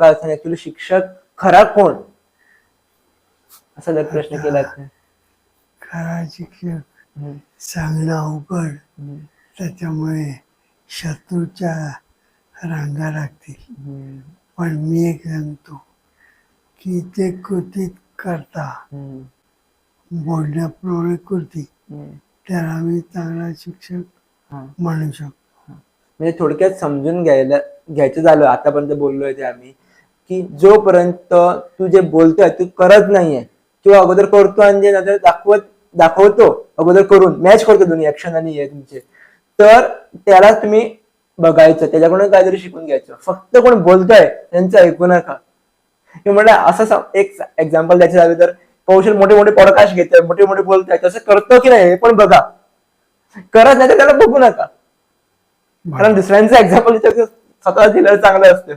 Actually शिक्षक खरा कोण, असा जर प्रश्न केला तर खरा शिक्षक सांगणं अवघड, त्याच्यामुळे शत्रूच्या रांगा लागतील. पण मी एक सांगतो की ते कृतीत करता बोलण्याप्रमाणे कृती, त्याला आम्ही चांगला शिक्षक म्हणू शकतो. म्हणजे थोडक्यात समजून घ्यायचं झालं आतापर्यंत बोललोय ते आम्ही, की जोपर्यंत तू जे बोलतोय तू करत नाहीये किंवा अगोदर करतो आणि जे नंतर दाखवतो अगोदर करून मॅच करतो दोन्ही ऍक्शन आणि हे तुमचे, तर त्याला तुम्ही बघायचं, त्याच्याकडून काहीतरी शिकून घ्यायचं. फक्त कोण बोलतोय त्यांचं ऐकू नका. म्हणलं असं एक एक्झाम्पल द्यायचं झालं तर कौशल मोठे मोठे पॉडकास्ट घेतोय, मोठे मोठे बोलतोय, तसं करतो की नाही हे पण बघा. करत नाही तर त्याला बघू नका, कारण दुसऱ्यांचं एक्झाम्पल स्वतः दिलं चांगलं असतं.